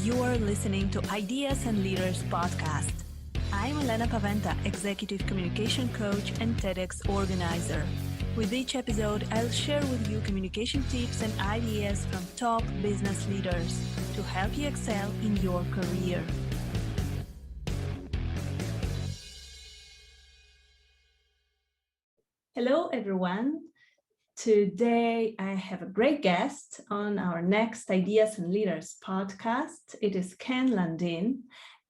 You are listening to Ideas and Leaders podcast. I'm Elena Paventa, Executive Communication Coach and TEDx organizer. With each episode, I'll share with you communication tips and ideas from top business leaders to help you excel in your career. Hello, everyone. Today, I have a great guest on our next Ideas and Leaders podcast. It is Ken Lundin,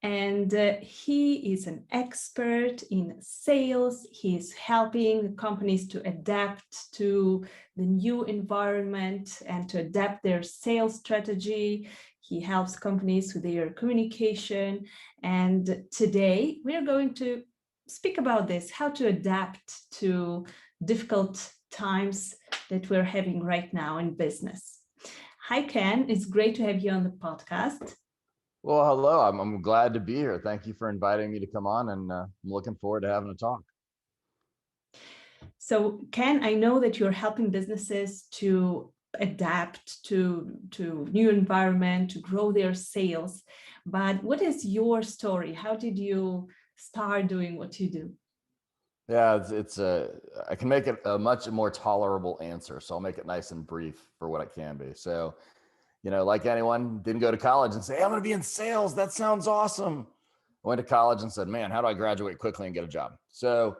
and he is an expert in sales. He's helping companies to adapt to the new environment and to adapt their sales strategy. He helps companies with their communication. And today, we're going to speak about this, how to adapt to difficult times that we're having right now in business. Hi, Ken. It's great to have you on the podcast. Well, hello. I'm glad to be here. Thank you for inviting me to come on, and I'm looking forward to having a talk. So, Ken, I know that you're helping businesses to adapt to new environment, to grow their sales. But what is your story? How did you start doing what you do? Yeah, I can make it a much more tolerable answer. So I'll make it nice and brief for what it can be. So, like anyone, didn't go to college and say, hey, I'm going to be in sales. That sounds awesome. I went to college and said, man, how do I graduate quickly and get a job? So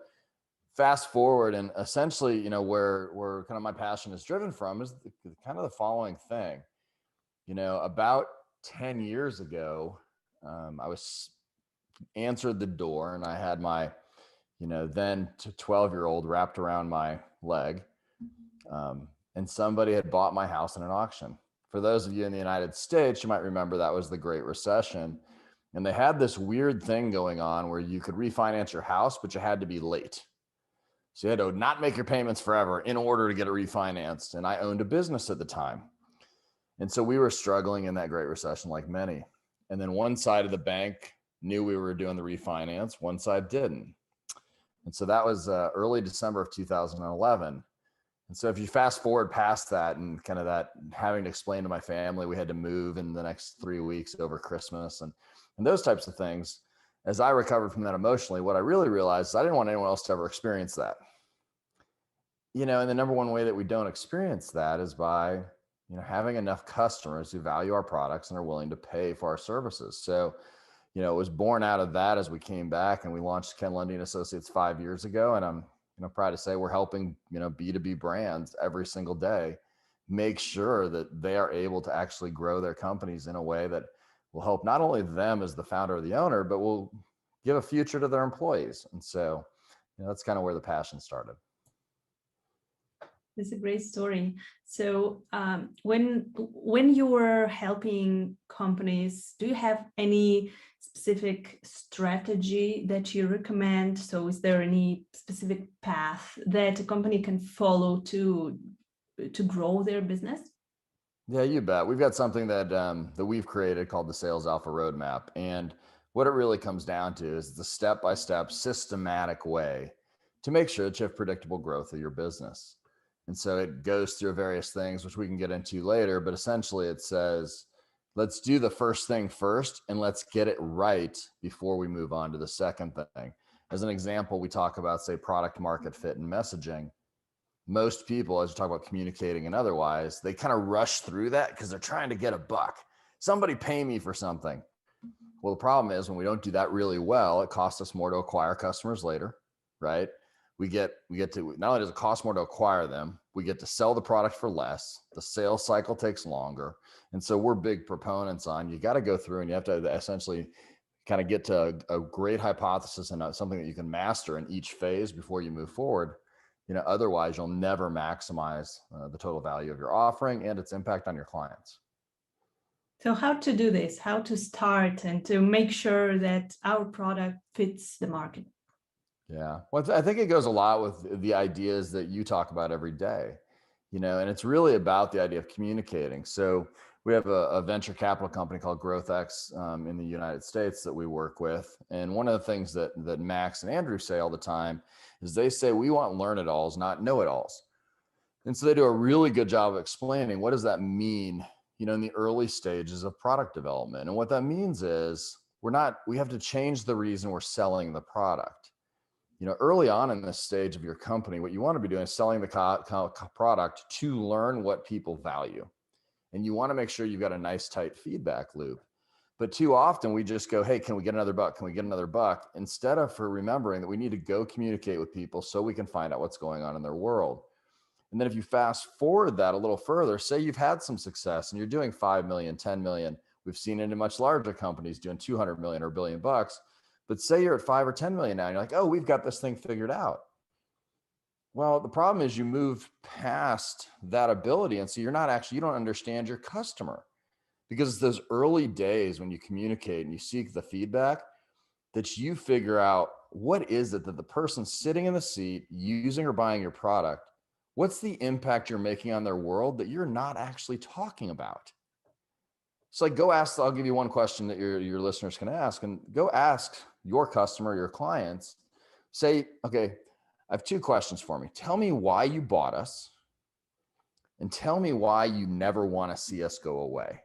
fast forward, and essentially, where kind of my passion is driven from is kind of the following thing. About 10 years ago, I was answered the door and I had my then 12-year-old wrapped around my leg. And somebody had bought my house in an auction. For those of you in the United States, you might remember that was the Great Recession. And they had this weird thing going on where you could refinance your house, but you had to be late. So you had to not make your payments forever in order to get it refinanced. And I owned a business at the time. And so we were struggling in that Great Recession like many. And then one side of the bank knew we were doing the refinance, one side didn't. And so that was early December of 2011. And so if you fast forward past that and kind of that having to explain to my family, we had to move in the next 3 weeks over Christmas and those types of things. As I recovered from that emotionally, what I really realized is I didn't want anyone else to ever experience that. And the number one way that we don't experience that is by, having enough customers who value our products and are willing to pay for our services. So it was born out of that as we came back and we launched Ken Lundin Associates 5 years ago. And I'm proud to say we're helping, B2B brands every single day make sure that they are able to actually grow their companies in a way that will help not only them as the founder or the owner, but will give a future to their employees. And so that's kind of where the passion started. It's a great story. So when you were helping companies, do you have any specific strategy that you recommend? So is there any specific path that a company can follow to grow their business? Yeah, you bet. We've got something that we've created called the Sales Alpha Roadmap. And what it really comes down to is the step-by-step systematic way to make sure that you have predictable growth of your business. And so it goes through various things, which we can get into later, but essentially it says, let's do the first thing first and let's get it right before we move on to the second thing. As an example, we talk about, say, product market fit and messaging. Most people, as you talk about communicating and otherwise, they kind of rush through that because they're trying to get a buck. Somebody pay me for something. Well, the problem is when we don't do that really well, it costs us more to acquire customers later, right? We get to, not only does it cost more to acquire them, we get to sell the product for less. The sales cycle takes longer. And so we're big proponents on, you got to go through and you have to essentially kind of get to a great hypothesis and something that you can master in each phase before you move forward. Otherwise you'll never maximize the total value of your offering and its impact on your clients. So how to do this, how to start and to make sure that our product fits the market? Yeah. Well, I think it goes a lot with the ideas that you talk about every day, and it's really about the idea of communicating. So we have a venture capital company called GrowthX in the United States that we work with. And one of the things that Max and Andrew say all the time is they say, we want learn-it-alls, not know-it-alls. And so they do a really good job of explaining what does that mean, in the early stages of product development. And what that means is we have to change the reason we're selling the product. Early on in this stage of your company, what you want to be doing is selling the product to learn what people value. And you want to make sure you've got a nice tight feedback loop. But too often we just go, hey, can we get another buck? Can we get another buck? Instead of remembering that we need to go communicate with people so we can find out what's going on in their world. And then if you fast forward that a little further, say you've had some success and you're doing 5 million, 10 million. We've seen it in much larger companies doing 200 million or $1 billion. But say you're at 5 or 10 million now and you're like, oh, we've got this thing figured out. Well, the problem is you moved past that ability. And so you don't understand your customer, because it's those early days when you communicate and you seek the feedback that you figure out what is it that the person sitting in the seat using or buying your product, what's the impact you're making on their world that you're not actually talking about. So like go ask, I'll give you one question that your listeners can ask, and go ask your customer, your clients, say, okay, I have 2 questions for me. Tell me why you bought us, and tell me why you never want to see us go away.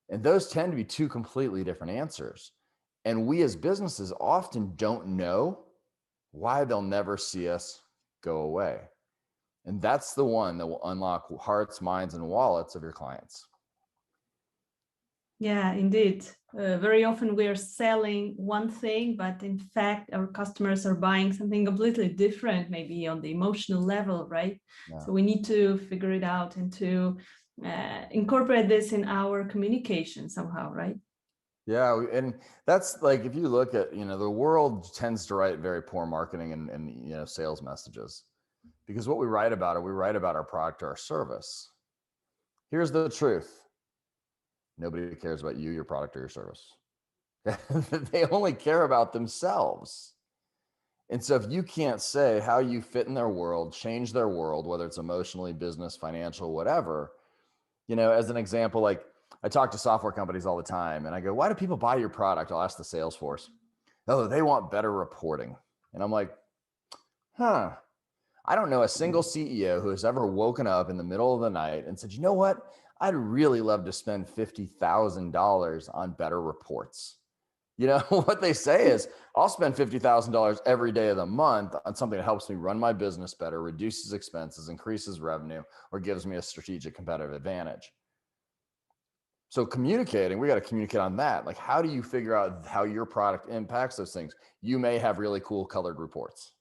And those tend to be 2 completely different answers. And we as businesses often don't know why they'll never see us go away. And that's the one that will unlock hearts, minds, and wallets of your clients. Yeah, indeed. Very often we are selling one thing, but in fact, our customers are buying something completely different, maybe on the emotional level, right? Yeah. So we need to figure it out and to incorporate this in our communication somehow, right? Yeah, and that's like, if you look at, the world tends to write very poor marketing and sales messages, because what we write about our product or our service. Here's the truth. Nobody cares about you, your product, or your service. They only care about themselves. And so if you can't say how you fit in their world, change their world, whether it's emotionally, business, financial, whatever, as an example, like I talk to software companies all the time and I go, why do people buy your product? I'll ask the sales force. Oh, they want better reporting. And I'm like, I don't know a single CEO who has ever woken up in the middle of the night and said, you know what? I'd really love to spend $50,000 on better reports. What they say is, I'll spend $50,000 every day of the month on something that helps me run my business better, reduces expenses, increases revenue, or gives me a strategic competitive advantage. So communicating, we got to communicate on that. Like, how do you figure out how your product impacts those things? You may have really cool colored reports,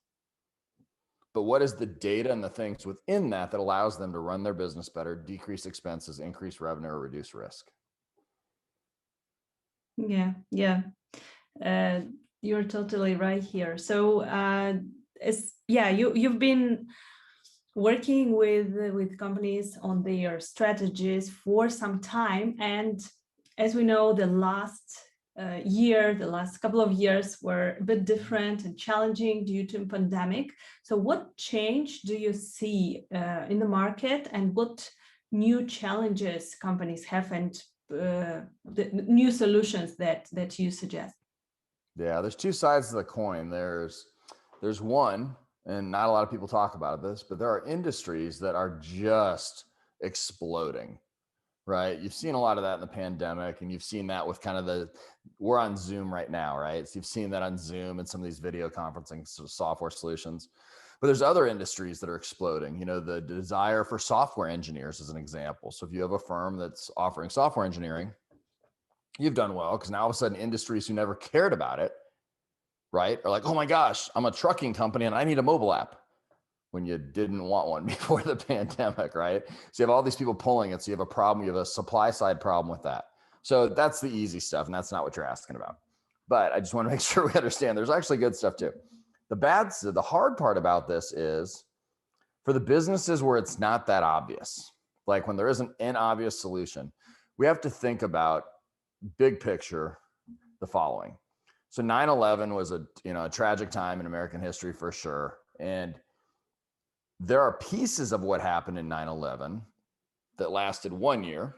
but what is the data and the things within that allows them to run their business better, decrease expenses, increase revenue, or reduce risk? Yeah. You're totally right here. So you've been working with companies on their strategies for some time, and as we know, the last couple of years were a bit different and challenging due to pandemic. So what change do you see in the market, and what new challenges companies have, and the new solutions that you suggest? Yeah, there's 2 sides to the coin. There's one, and not a lot of people talk about this, but there are industries that are just exploding, right? You've seen a lot of that in the pandemic, and you've seen that with kind of we're on Zoom right now, right? So you've seen that on Zoom and some of these video conferencing software solutions. But there's other industries that are exploding. The desire for software engineers is an example. So if you have a firm that's offering software engineering, you've done well, because now all of a sudden industries who never cared about it, right, are like, oh my gosh, I'm a trucking company and I need a mobile app, when you didn't want one before the pandemic, right? So you have all these people pulling it. So you have a problem, you have a supply side problem with that. So that's the easy stuff, and that's not what you're asking about. But I just want to make sure we understand there's actually good stuff too. The hard part about this is for the businesses where it's not that obvious, like when there isn't an obvious solution, we have to think about big picture, the following. So 9/11 was a tragic time in American history for sure. And there are pieces of what happened in 9/11 that lasted 1 year.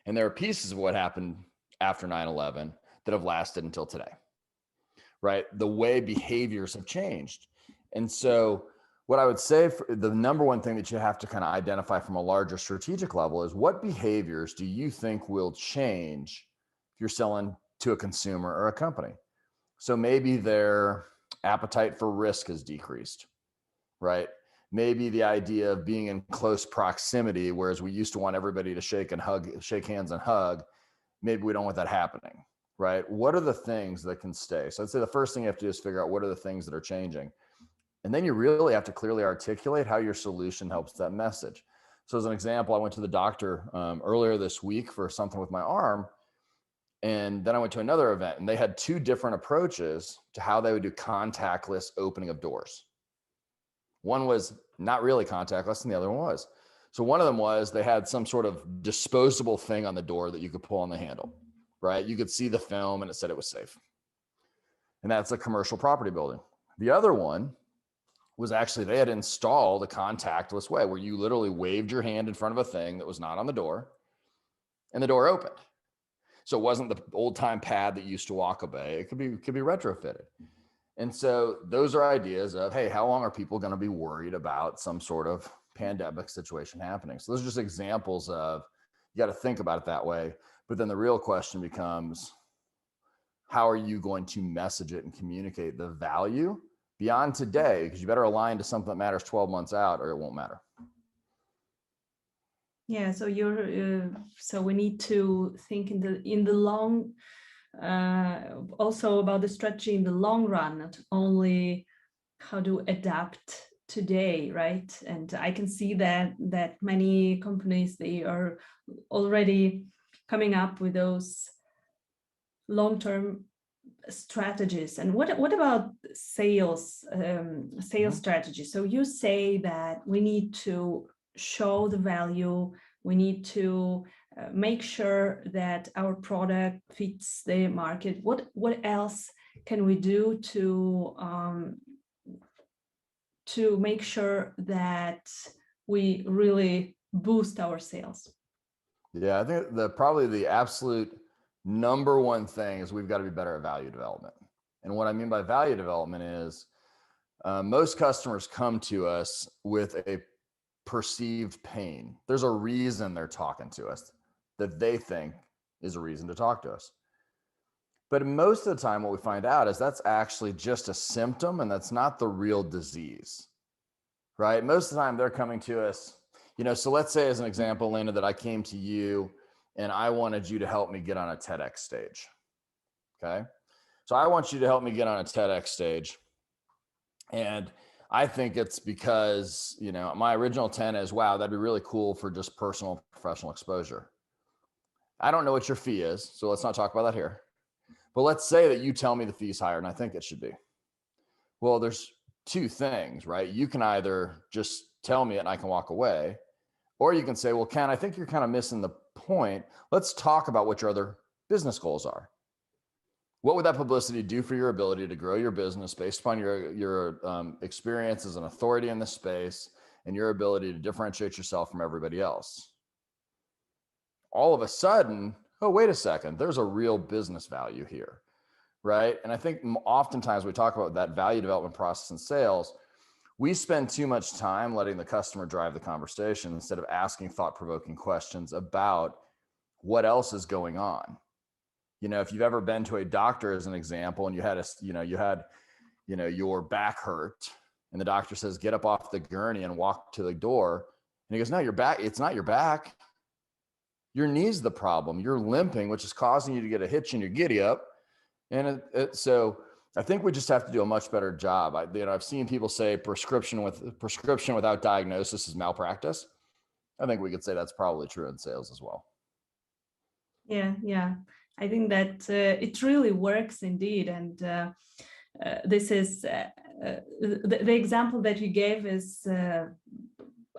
And there are pieces of what happened after 9/11 that have lasted until today, right? The way behaviors have changed. And so What I would say, the number one thing that you have to kind of identify from a larger strategic level is what behaviors do you think will change if you're selling to a consumer or a company? So maybe their appetite for risk has decreased, right? Maybe the idea of being in close proximity, whereas we used to want everybody to shake hands and hug, maybe we don't want that happening, right? What are the things that can stay? So I'd say the first thing you have to do is figure out what are the things that are changing. And then you really have to clearly articulate how your solution helps that message. So as an example, I went to the doctor earlier this week for something with my arm. And then I went to another event and they had two different approaches to how they would do contactless opening of doors. One was not really contactless and the other one was. So one of them was they had some sort of disposable thing on the door that you could pull on the handle, right? You could see the film and it said it was safe. And that's a commercial property building. The other one was actually they had installed a contactless way where you literally waved your hand in front of a thing that was not on the door and the door opened. So it wasn't the old time pad that used to walk away. It could be retrofitted. And so those are ideas of, hey, how long are people going to be worried about some sort of pandemic situation happening? So those are just examples of, you got to think about it that way. But then the real question becomes, how are you going to message it and communicate the value beyond today? Because you better align to something that matters 12 months out or it won't matter. Yeah, so so we need to think in the long, also about the strategy in the long run, not only how to adapt today, right? And I can see that many companies, they are already coming up with those long-term strategies. And what about sales strategy? So you say that we need to show the value, we need to make sure that our product fits the market. What else can we do to make sure that we really boost our sales? Yeah, I think probably the absolute number one thing is we've got to be better at value development. And what I mean by value development is most customers come to us with a perceived pain. There's a reason they're talking to us that they think is a reason to talk to us. But most of the time, what we find out is that's actually just a symptom and that's not the real disease, right? Most of the time they're coming to us, so let's say as an example, Lena, that I came to you and I wanted you to help me get on a TEDx stage. Okay. So I want you to help me get on a TEDx stage. And I think it's because, my original intent is, wow, that'd be really cool for just personal, professional exposure. I don't know what your fee is, so let's not talk about that here. But let's say that you tell me the fee's higher, and I think it should be. Well, there's two things, right? You can either just tell me it and I can walk away, or you can say, well, Ken, I think you're kind of missing the point. Let's talk about what your other business goals are. What would that publicity do for your ability to grow your business based upon your experience as an authority in this space and your ability to differentiate yourself from everybody else? All of a sudden, oh, wait a second, there's a real business value here, right? And I think oftentimes we talk about that value development process in sales, we spend too much time letting the customer drive the conversation instead of asking thought-provoking questions about what else is going on. If you've ever been to a doctor as an example, and you had your back hurt and the doctor says, get up off the gurney and walk to the door. And he goes, no, your back, it's not your back. Your knee's the problem. You're limping, which is causing you to get a hitch in your giddy up. And so I think we just have to do a much better job. I've seen people say prescription without diagnosis is malpractice. I think we could say that's probably true in sales as well. Yeah. I think that it really works indeed. And this is the example that you gave is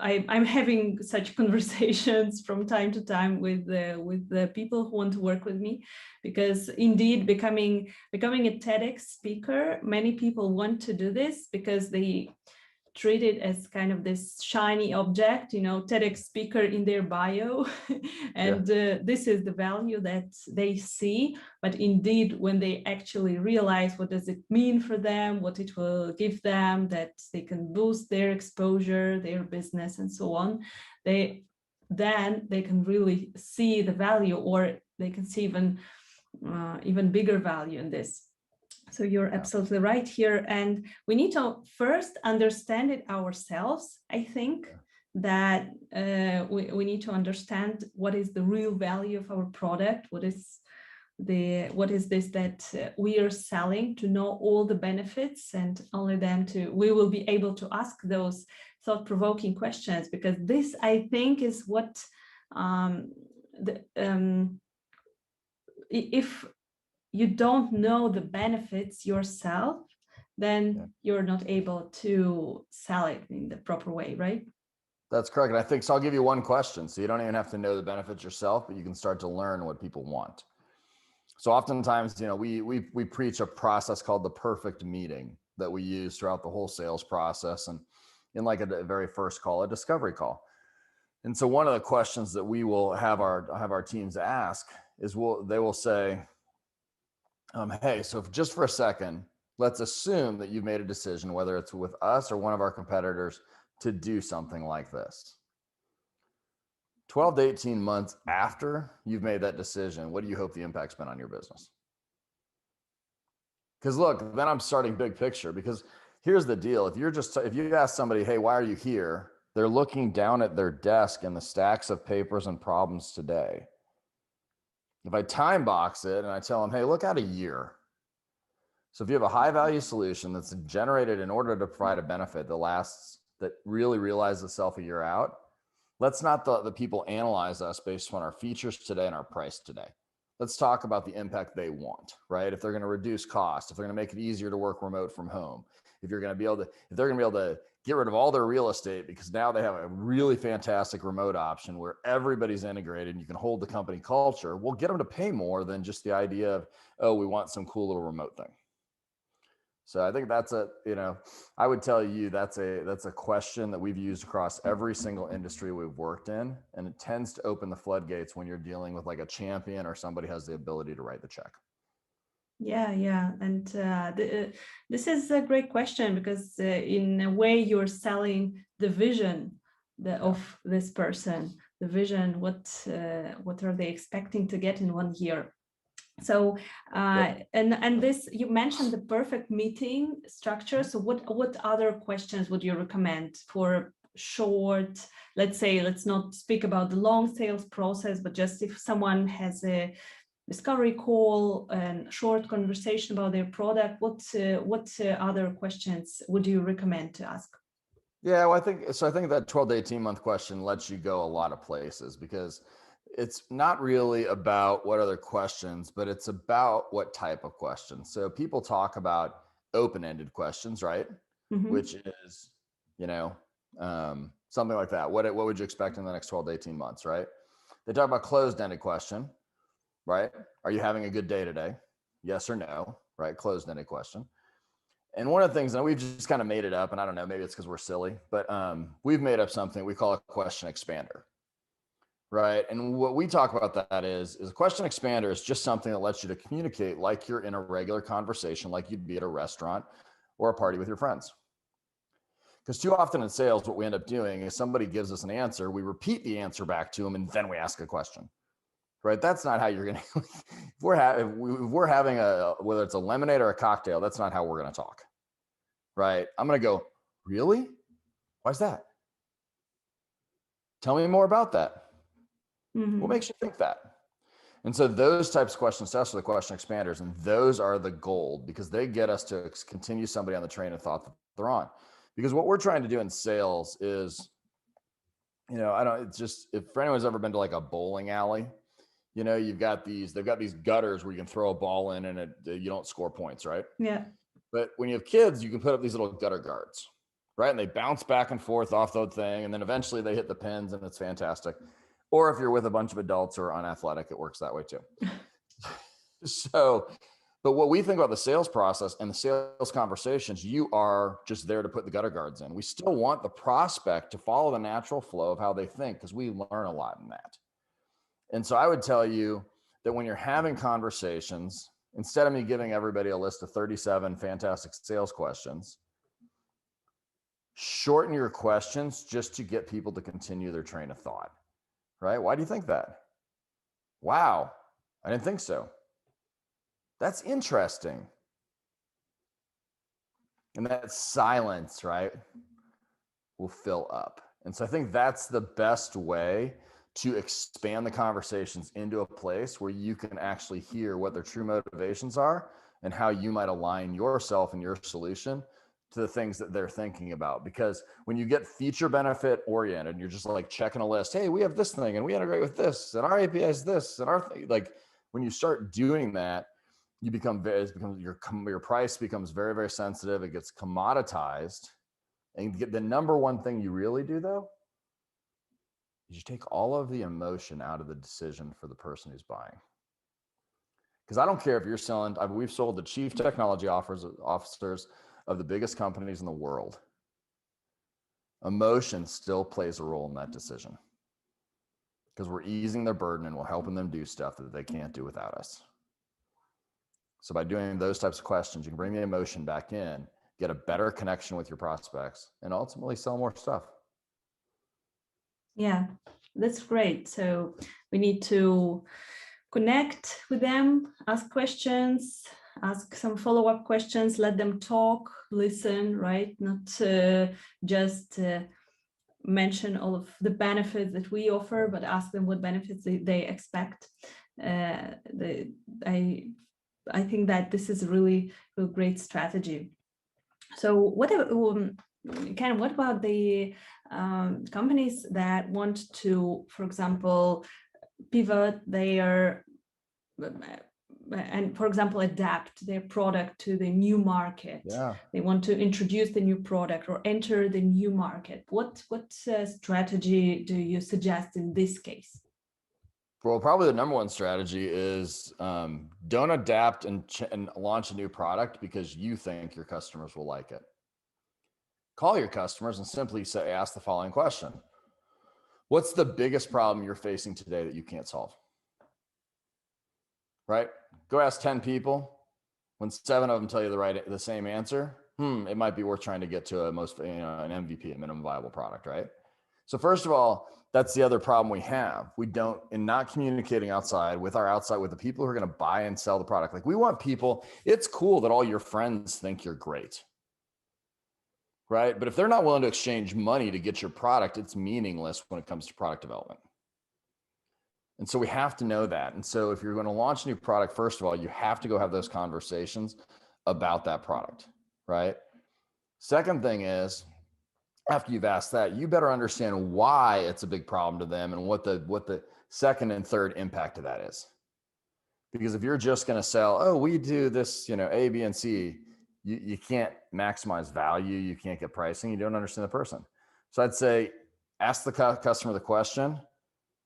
I'm having such conversations from time to time with the people who want to work with me, because indeed becoming a TEDx speaker, many people want to do this because they treat it as kind of this shiny object, TEDx speaker in their bio. And this is the value that they see. But indeed, when they actually realize what does it mean for them, what it will give them, that they can boost their exposure, their business, and so on, then they can really see the value, or they can see even bigger value in this. So you're absolutely right here. And we need to first understand it ourselves. I think that we need to understand what is the real value of our product, what is this that we are selling, to know all the benefits, and only then we will be able to ask those thought-provoking questions, because this, I think, is what if you don't know the benefits yourself, then you're not able to sell it in the proper way, right? That's correct. And I think so. I'll give you one question. So you don't even have to know the benefits yourself, but you can start to learn what people want. So oftentimes, we preach a process called the perfect meeting that we use throughout the whole sales process, and in like a very first call, a discovery call. And so one of the questions that we will have our teams ask is, they will say, hey, so just for a second, let's assume that you've made a decision, whether it's with us or one of our competitors, to do something like this. 12 to 18 months after you've made that decision, what do you hope the impact's been on your business? Because look, then I'm starting big picture, because here's the deal. If you ask somebody, hey, why are you here? They're looking down at their desk and the stacks of papers and problems today. If I time box it and I tell them, hey, look out a year. So if you have a high value solution that's generated in order to provide a benefit that really realizes itself a year out, let's not the people analyze us based on our features today and our price today. Let's talk about the impact they want, right? If they're going to reduce cost, if they're going to make it easier to work remote from home, if they're going to be able to get rid of all their real estate because now they have a really fantastic remote option where everybody's integrated and you can hold the company culture, we'll get them to pay more than just the idea of, oh, we want some cool little remote thing. So I think that's I would tell you that's a question that we've used across every single industry we've worked in. And it tends to open the floodgates when you're dealing with like a champion or somebody has the ability to write the check. Yeah. And this is a great question, because in a way you're selling the vision of this person, the vision, what are they expecting to get in 1 year? So, and this, you mentioned the perfect meeting structure. So what other questions would you recommend for short, let's not speak about the long sales process, but just if someone has a discovery call and short conversation about their product, what other questions would you recommend to ask? Yeah, well, I think that 12 to 18 month question lets you go a lot of places, because it's not really about what other questions, but it's about what type of questions. So people talk about open-ended questions, right? Mm-hmm. Which is, something like that. What would you expect in the next 12 to 18 months, right? They talk about closed-ended question, right? Are you having a good day today? Yes or no, right? Closed-ended question. And one of the things, and we've just kind of made it up, and I don't know, maybe it's because we're silly, but we've made up something we call a question expander. Right. And what we talk about that is a question expander is just something that lets you to communicate like you're in a regular conversation, like you'd be at a restaurant or a party with your friends. Because too often in sales, what we end up doing is somebody gives us an answer, we repeat the answer back to them, and then we ask a question. Right. That's not how you're going to, if we're having whether it's a lemonade or a cocktail, that's not how we're going to talk. Right. I'm going to go, really? Why's that? Tell me more about that. Mm-hmm. What makes you think that? And so those types of questions to us are the question expanders, and those are the gold, because they get us to continue somebody on the train of thought that they're on. Because what we're trying to do in sales is, if for anyone's ever been to like a bowling alley, they've got these gutters where you can throw a ball in and you don't score points, right? Yeah. But when you have kids, you can put up these little gutter guards, right? And they bounce back and forth off the thing, and then eventually they hit the pins, and it's fantastic. Or if you're with a bunch of adults who are unathletic, it works that way too. So But what we think about the sales process and the sales conversations, you are just there to put the gutter guards in. We still want the prospect to follow the natural flow of how they think, because we learn a lot in that. And so I would tell you that when you're having conversations, instead of me giving everybody a list of 37 fantastic sales questions, shorten your questions just to get people to continue their train of thought, right? Why do you think that? Wow, I didn't think so. That's interesting. And that silence, right, will fill up. And so I think that's the best way to expand the conversations into a place where you can actually hear what their true motivations are and how you might align yourself and your solution to the things that they're thinking about. Because when you get feature benefit oriented, and you're just like checking a list, hey, we have this thing and we integrate with this and our API is this and our thing, like when you start doing that, you become your price becomes very, very sensitive. It gets commoditized. And the number one thing you really do though is you take all of the emotion out of the decision for the person who's buying. Because I don't care if you're selling, we've sold the chief technology officers of the biggest companies in the world. Emotion still plays a role in that decision, because we're easing their burden and we're helping them do stuff that they can't do without us. So by doing those types of questions, you can bring the emotion back in, get a better connection with your prospects, and ultimately sell more stuff. Yeah, that's great. So we need to connect with them, ask questions, ask some follow-up questions, let them talk, listen, right? Not just mention all of the benefits that we offer, but ask them what benefits they expect. I think that this is really a great strategy. So Ken, what about the companies that want to, for example, pivot their and, for example, adapt their product to the new market? Yeah. They want to introduce the new product or enter the new market. What strategy do you suggest in this case? Well, probably the number one strategy is don't adapt and launch a new product because you think your customers will like it. Call your customers and simply ask the following question. What's the biggest problem you're facing today that you can't solve? Right? Go ask 10 people. When 7 of them tell you the same answer, it might be worth trying to get to an MVP, a minimum viable product, right? So first of all, that's the other problem we have. We don't, in not communicating with the people who are going to buy and sell the product. Like, we want people, it's cool that all your friends think you're great, right? But if they're not willing to exchange money to get your product, it's meaningless when it comes to product development. And so we have to know that. And so if you're going to launch a new product, first of all, you have to go have those conversations about that product, right? Second thing is, after you've asked that, you better understand why it's a big problem to them and what the second and third impact of that is. Because if you're just going to sell, oh, we do this, A, B, and C, you can't maximize value. You can't get pricing. You don't understand the person. So I'd say ask the customer the question,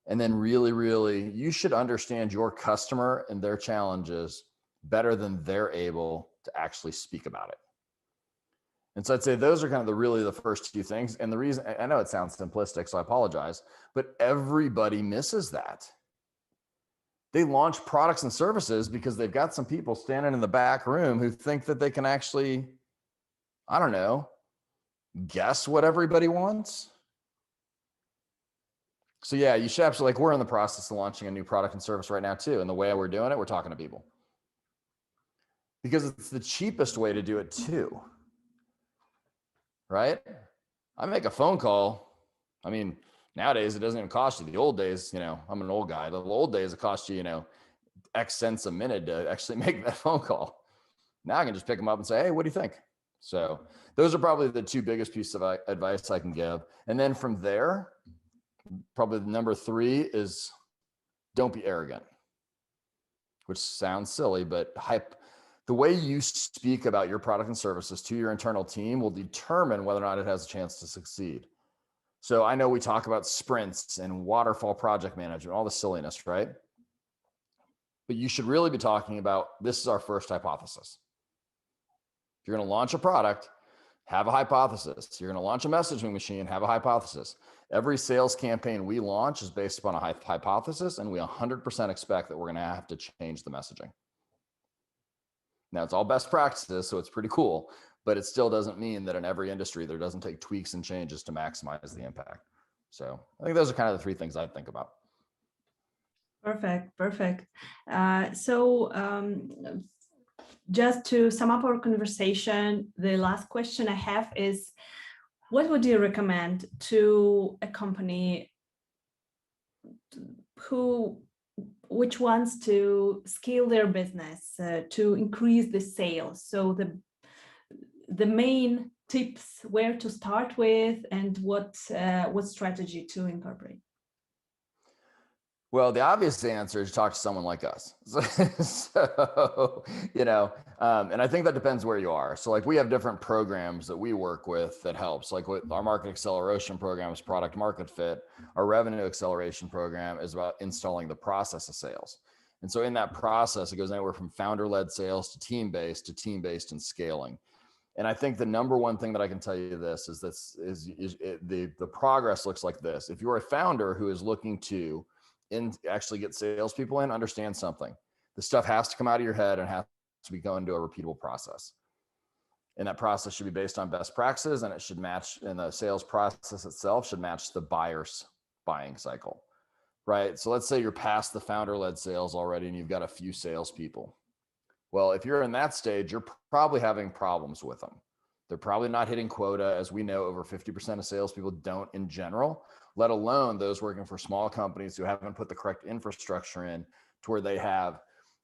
and then really, really, you should understand your customer and their challenges better than they're able to actually speak about it. And so I'd say those are kind of the first two things. And the reason, I know it sounds simplistic, so I apologize, but everybody misses that. They launch products and services because they've got some people standing in the back room who think that they can actually, I don't know, guess what everybody wants. So yeah, you should absolutely, we're in the process of launching a new product and service right now too. And the way we're doing it, we're talking to people. Because it's the cheapest way to do it too. Right? I make a phone call. I mean, nowadays it doesn't even cost you. The old days, I'm an old guy. The old days it cost you, X cents a minute to actually make that phone call. Now I can just pick them up and say, hey, what do you think? So those are probably the two biggest pieces of advice I can give. And then from there, probably the number 3 is don't be arrogant, which sounds silly, but the way you speak about your product and services to your internal team will determine whether or not it has a chance to succeed. So I know we talk about sprints and waterfall project management, all the silliness, right? But you should really be talking about, this is our first hypothesis. If you're going to launch a product, have a hypothesis. You're going to launch a messaging machine, have a hypothesis. Every sales campaign we launch is based upon a hypothesis, and we 100% expect that we're going to have to change the messaging. Now, it's all best practices, so it's pretty cool, but it still doesn't mean that in every industry there doesn't take tweaks and changes to maximize the impact. So I think those are kind of the 3 things I think about. Perfect. Just to sum up our conversation, the last question I have is, what would you recommend to a company which wants to scale their business, to increase the sales? So the main tips, where to start with, and what strategy to incorporate? Well, the obvious answer is talk to someone like us. So, and I think that depends where you are. So like we have different programs that we work with that helps. Like with our market acceleration program is product market fit. Our revenue acceleration program is about installing the process of sales. And so in that process, it goes anywhere from founder-led sales to team-based and scaling. And I think the number one thing that I can tell you the progress looks like this. If you're a founder who is looking to actually get salespeople in, understand something. The stuff has to come out of your head and has to be going to a repeatable process. And that process should be based on best practices, and it should match, and the sales process itself should match the buyer's buying cycle, right? So let's say you're past the founder-led sales already and you've got a few salespeople. Well, if you're in that stage, you're probably having problems with them. They're probably not hitting quota. As we know, over 50% of salespeople don't in general, let alone those working for small companies who haven't put the correct infrastructure in to where they have,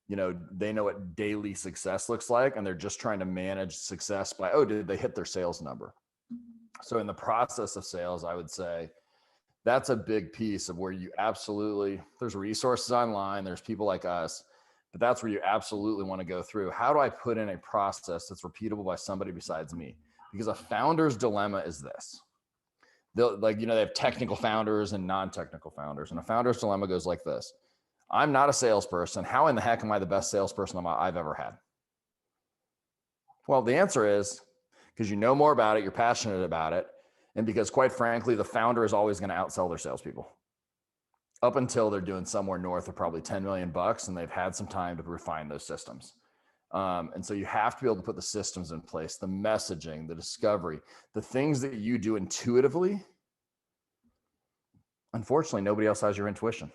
they know what daily success looks like, and they're just trying to manage success by, did they hit their sales number? So in the process of sales, I would say that's a big piece of where you absolutely, there's resources online, there's people like us, but that's where you absolutely want to go through. How do I put in a process that's repeatable by somebody besides me? Because a founder's dilemma is this. They have technical founders and non-technical founders. And a founder's dilemma goes like this. I'm not a salesperson. How in the heck am I the best salesperson I've ever had? Well, the answer is because you know more about it, you're passionate about it, and because quite frankly, the founder is always going to outsell their salespeople up until they're doing somewhere north of probably 10 million bucks and they've had some time to refine those systems. And so you have to be able to put the systems in place, the messaging, the discovery, the things that you do intuitively. Unfortunately, nobody else has your intuition.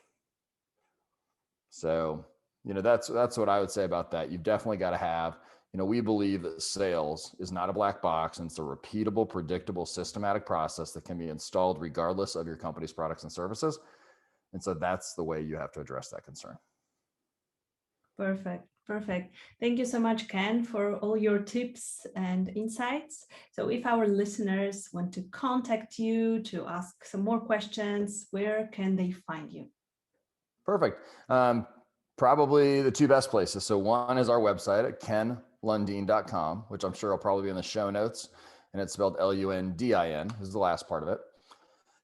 So, that's what I would say about that. You've definitely got to have, we believe that sales is not a black box, and it's a repeatable, predictable, systematic process that can be installed regardless of your company's products and services. And so that's the way you have to address that concern. Perfect. Thank you so much, Ken, for all your tips and insights. So if our listeners want to contact you to ask some more questions, where can they find you? Perfect. Probably the 2 best places. So one is our website at kenlundin.com, which I'm sure will probably be in the show notes, and it's spelled Lundin is the last part of it.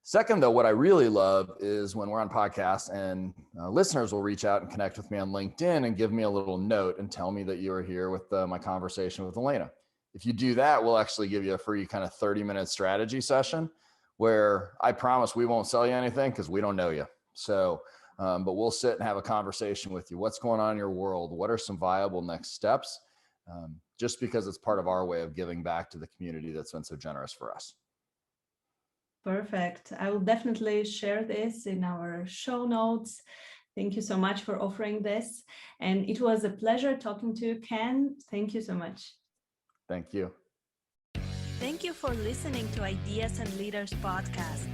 Second, though, what I really love is when we're on podcasts and listeners will reach out and connect with me on LinkedIn and give me a little note and tell me that you are here with my conversation with Elena. If you do that, we'll actually give you a free kind of 30-minute strategy session where I promise we won't sell you anything because we don't know you. So, but we'll sit and have a conversation with you. What's going on in your world? What are some viable next steps? Just because it's part of our way of giving back to the community that's been so generous for us. Perfect. I will definitely share this in our show notes. Thank you so much for offering this. And it was a pleasure talking to you, Ken. Thank you so much. Thank you. Thank you for listening to Ideas and Leaders podcast.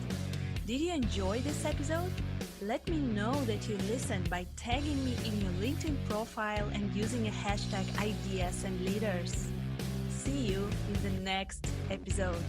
Did you enjoy this episode? Let me know that you listened by tagging me in your LinkedIn profile and using a hashtag Ideas and Leaders. See you in the next episode.